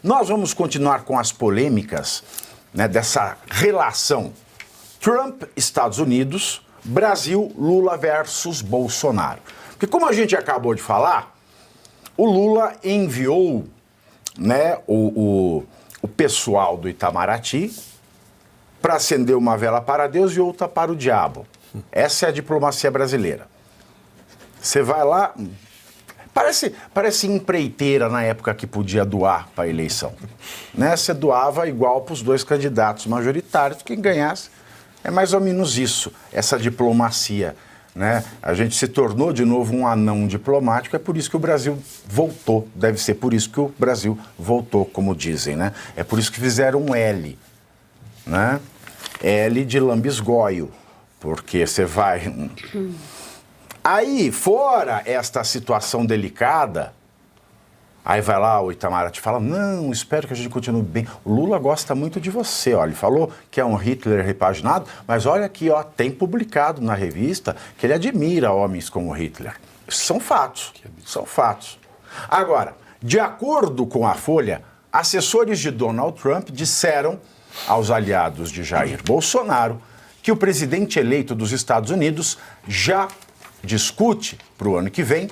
Nós vamos continuar com as polêmicas, né, dessa relação Trump-Estados Unidos, Brasil, Lula versus Bolsonaro. Porque como a gente acabou de falar, o Lula enviou, né, o pessoal do Itamaraty para acender uma vela para Deus e outra para o diabo. Essa é a diplomacia brasileira. Você vai lá... Parece empreiteira na época que podia doar para a eleição. Né? Você doava igual para os dois candidatos majoritários, quem ganhasse. É mais ou menos isso, essa diplomacia. Né? A gente se tornou de novo um anão diplomático, é por isso que o Brasil voltou. Deve ser por isso que o Brasil voltou, como dizem. Né? É por isso que fizeram um L. Né? L de lambisgoio, porque você vai... Aí, fora esta situação delicada, aí vai lá o Itamaraty fala, não, espero que a gente continue bem. O Lula gosta muito de você, ó, ele falou que é um Hitler repaginado, mas olha aqui, ó, tem publicado na revista que ele admira homens como Hitler. São fatos, são fatos. Agora, de acordo com a Folha, assessores de Donald Trump disseram aos aliados de Jair Bolsonaro que o presidente eleito dos Estados Unidos já discute, para o ano que vem,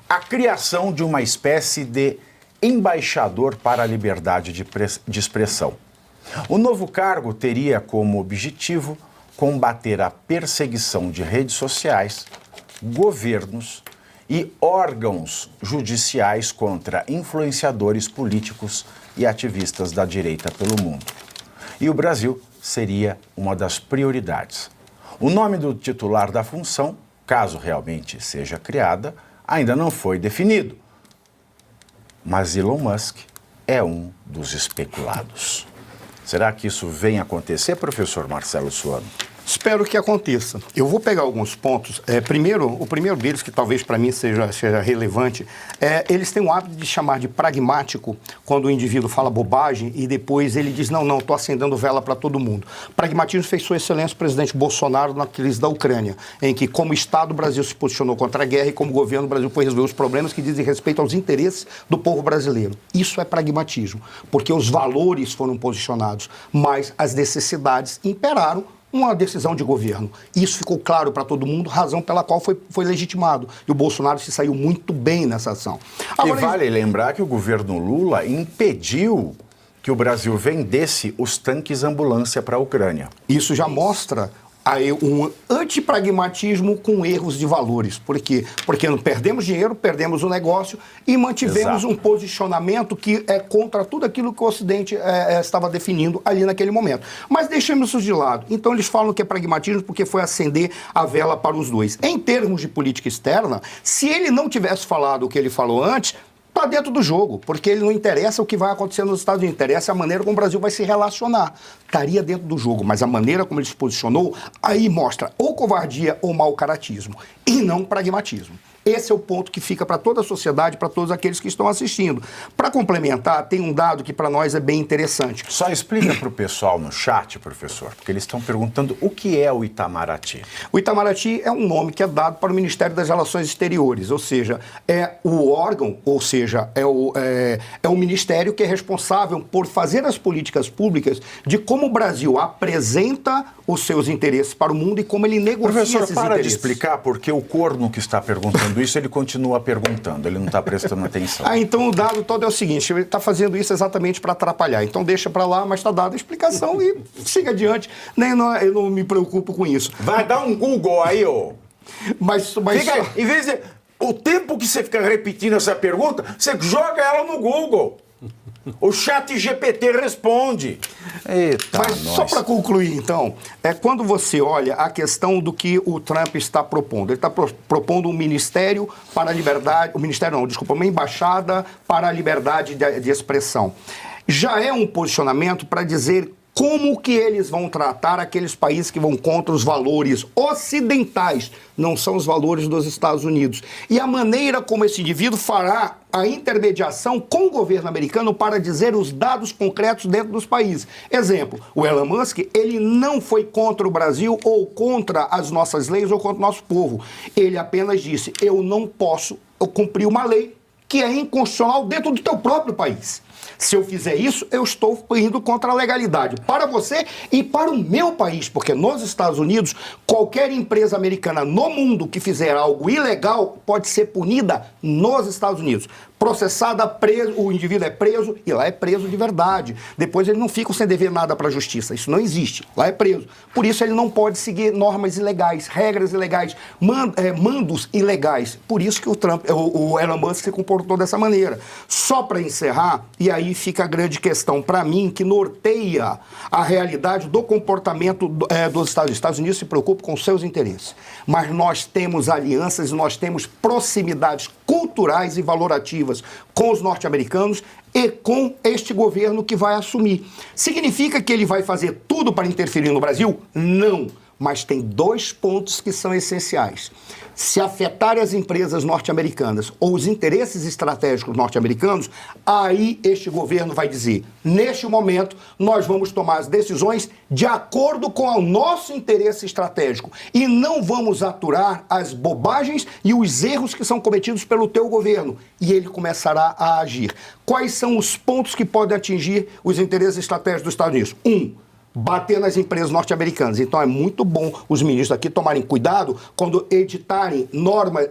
a criação de uma espécie de embaixador para a liberdade de expressão. O novo cargo teria como objetivo combater a perseguição de redes sociais, governos e órgãos judiciais contra influenciadores políticos e ativistas da direita pelo mundo. E o Brasil seria uma das prioridades. O nome do titular da função, caso realmente seja criada, ainda não foi definido. Mas Elon Musk é um dos especulados. Será que isso vem acontecer, professor Marcelo Suano? Espero que aconteça. Eu vou pegar alguns pontos. O primeiro deles, que talvez para mim seja relevante, eles têm o hábito de chamar de pragmático quando o indivíduo fala bobagem e depois ele diz, não, estou acendendo vela para todo mundo. Pragmatismo fez sua excelência o presidente Bolsonaro na crise da Ucrânia, em que, como Estado, o Brasil se posicionou contra a guerra e, como governo, o Brasil foi resolver os problemas que dizem respeito aos interesses do povo brasileiro. Isso é pragmatismo, porque os valores foram posicionados, mas as necessidades imperaram uma decisão de governo. Isso ficou claro para todo mundo, razão pela qual foi legitimado. E o Bolsonaro se saiu muito bem nessa ação. Agora, e vale lembrar que o governo Lula impediu que o Brasil vendesse os tanques ambulância para a Ucrânia. Isso já mostra um antipragmatismo com erros de valores. Por quê? Porque não perdemos dinheiro, perdemos o negócio e mantivemos um posicionamento que é contra tudo aquilo que o Ocidente estava definindo ali naquele momento. Mas deixemos isso de lado. Então eles falam que é pragmatismo porque foi acender a vela para os dois. Em termos de política externa, se ele não tivesse falado o que ele falou antes, está dentro do jogo, porque ele não interessa o que vai acontecer nos Estados Unidos, interessa a maneira como o Brasil vai se relacionar. Estaria dentro do jogo, mas a maneira como ele se posicionou, aí mostra ou covardia ou mau caratismo, e não pragmatismo. Esse é o ponto que fica para toda a sociedade, para todos aqueles que estão assistindo. Para complementar, tem um dado que para nós é bem interessante. Só explica para o pessoal no chat, professor, porque eles estão perguntando o que é o Itamaraty. O Itamaraty é um nome que é dado para o Ministério das Relações Exteriores, ou seja, é o órgão, ou seja, é o ministério que é responsável por fazer as políticas públicas de como o Brasil apresenta os seus interesses para o mundo e como ele negocia esses interesses. Professor, para de explicar, porque o corno que está perguntando isso, ele continua perguntando, ele não está prestando atenção. Então o dado todo é o seguinte, ele está fazendo isso exatamente para atrapalhar. Então deixa para lá, mas está dada a explicação e siga adiante. Eu não me preocupo com isso. Vai dar um Google aí, ô. Mas fica, em vez de... O tempo que você fica repetindo essa pergunta, você joga ela no Google. O chat GPT responde. Eita, mas só para concluir, então, quando você olha a questão do que o Trump está propondo, ele está propondo um ministério para a liberdade, uma embaixada para a liberdade de expressão. Já é um posicionamento para dizer como que eles vão tratar aqueles países que vão contra os valores ocidentais, não são os valores dos Estados Unidos. E a maneira como esse indivíduo fará a intermediação com o governo americano para dizer os dados concretos dentro dos países. Exemplo, o Elon Musk, ele não foi contra o Brasil ou contra as nossas leis ou contra o nosso povo. Ele apenas disse, eu não posso cumprir uma lei que é inconstitucional dentro do teu próprio país. Se eu fizer isso, eu estou indo contra a legalidade para você e para o meu país, porque nos Estados Unidos, qualquer empresa americana no mundo que fizer algo ilegal pode ser punida nos Estados Unidos. Processada, preso, o indivíduo é preso e lá é preso de verdade. Depois ele não fica sem dever nada para a justiça. Isso não existe. Lá é preso. Por isso ele não pode seguir normas ilegais, regras ilegais, mandos ilegais. Por isso que o Elon Musk se comportou dessa maneira. Só para encerrar, e aí fica a grande questão para mim, que norteia a realidade do comportamento dos Estados Unidos. Os Estados Unidos se preocupam com seus interesses. Mas nós temos alianças e nós temos proximidades culturais e valorativas com os norte-americanos e com este governo que vai assumir. Significa que ele vai fazer tudo para interferir no Brasil? Não. Mas tem 2 pontos que são essenciais. Se afetar as empresas norte-americanas ou os interesses estratégicos norte-americanos, aí este governo vai dizer, neste momento, nós vamos tomar as decisões de acordo com o nosso interesse estratégico e não vamos aturar as bobagens e os erros que são cometidos pelo teu governo. E ele começará a agir. Quais são os pontos que podem atingir os interesses estratégicos dos Estados Unidos? Bater nas empresas norte-americanas. Então é muito bom os ministros aqui tomarem cuidado quando editarem normas,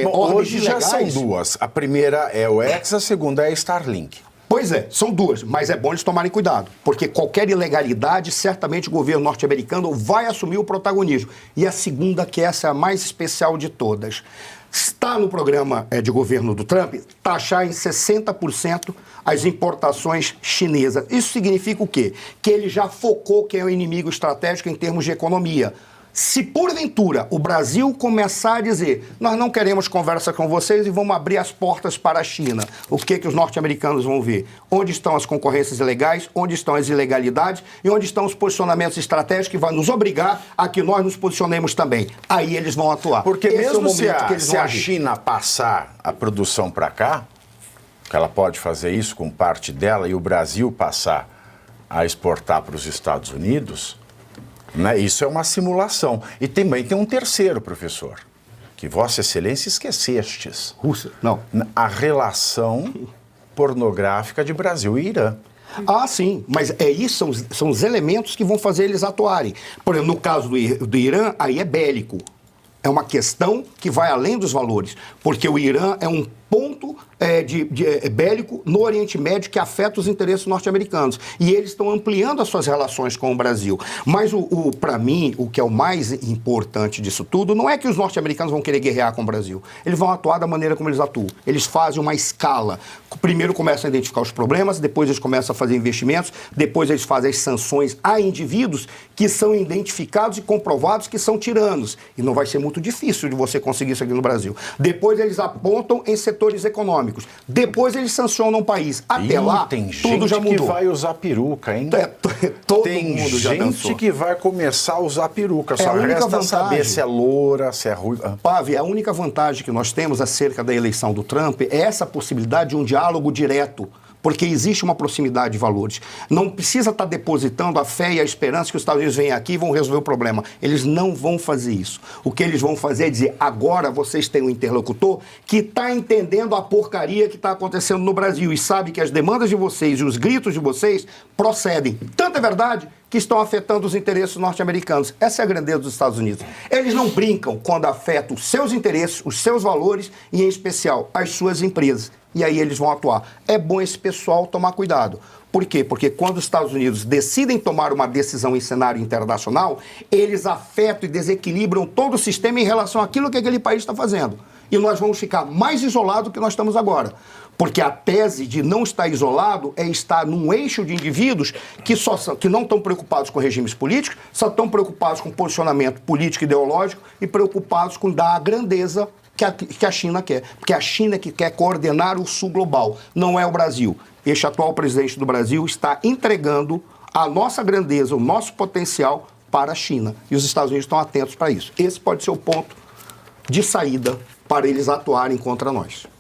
ordens hoje já ilegais. são 2. A primeira é o X, a segunda é a Starlink. Pois é, são 2, mas é bom eles tomarem cuidado, porque qualquer ilegalidade, certamente o governo norte-americano vai assumir o protagonismo. E a segunda, que essa é a mais especial de todas, está no programa de governo do Trump taxar em 60% as importações chinesas. Isso significa o quê? Que ele já focou quem é o inimigo estratégico em termos de economia. Se porventura o Brasil começar a dizer nós não queremos conversa com vocês e vamos abrir as portas para a China, o que os norte-americanos vão ver? Onde estão as concorrências ilegais, onde estão as ilegalidades e onde estão os posicionamentos estratégicos que vão nos obrigar a que nós nos posicionemos também. Aí eles vão atuar. Porque esse mesmo é o momento que eles se vão a agir. China passar a produção para cá, que ela pode fazer isso com parte dela, e o Brasil passar a exportar para os Estados Unidos, né, isso é uma simulação. E também tem um terceiro, professor, que Vossa Excelência esquecestes. Rússia, não. A relação pornográfica de Brasil e Irã. Ah, sim, mas isso são os elementos que vão fazer eles atuarem. Por exemplo, no caso do Irã, aí é bélico. É uma questão que vai além dos valores, porque o Irã é um ponto bélico no Oriente Médio que afeta os interesses norte-americanos. E eles estão ampliando as suas relações com o Brasil. Mas, para mim, o que é o mais importante disso tudo não é que os norte-americanos vão querer guerrear com o Brasil. Eles vão atuar da maneira como eles atuam. Eles fazem uma escala. Primeiro começam a identificar os problemas, depois eles começam a fazer investimentos, depois eles fazem as sanções a indivíduos que são identificados e comprovados que são tiranos. E não vai ser muito difícil de você conseguir isso aqui no Brasil. Depois eles apontam em setores econômicos. Depois eles sancionam o país. Até lá, tudo já mudou. Tem gente que vai usar peruca, hein? Todo tem mundo já gente dançou. que vai começar a usar peruca. Só a única resta vantagem. saber se é loura, se é ruiva. Pave, a única vantagem que nós temos acerca da eleição do Trump é essa possibilidade de um diálogo direto. Porque existe uma proximidade de valores. Não precisa estar depositando a fé e a esperança que os Estados Unidos venham aqui e vão resolver o problema. Eles não vão fazer isso. O que eles vão fazer é dizer, agora vocês têm um interlocutor que está entendendo a porcaria que está acontecendo no Brasil e sabe que as demandas de vocês e os gritos de vocês procedem. Tanto é verdade que estão afetando os interesses norte-americanos. Essa é a grandeza dos Estados Unidos. Eles não brincam quando afetam os seus interesses, os seus valores e, em especial, as suas empresas. E aí eles vão atuar. É bom esse pessoal tomar cuidado. Por quê? Porque quando os Estados Unidos decidem tomar uma decisão em cenário internacional, eles afetam e desequilibram todo o sistema em relação àquilo que aquele país está fazendo. E nós vamos ficar mais isolados do que nós estamos agora. Porque a tese de não estar isolado é estar num eixo de indivíduos que não estão preocupados com regimes políticos, só estão preocupados com posicionamento político e ideológico e preocupados com dar a grandeza que a China quer. Porque a China que quer coordenar o sul global, não é o Brasil. Este atual presidente do Brasil está entregando a nossa grandeza, o nosso potencial para a China. E os Estados Unidos estão atentos para isso. Esse pode ser o ponto de saída para eles atuarem contra nós.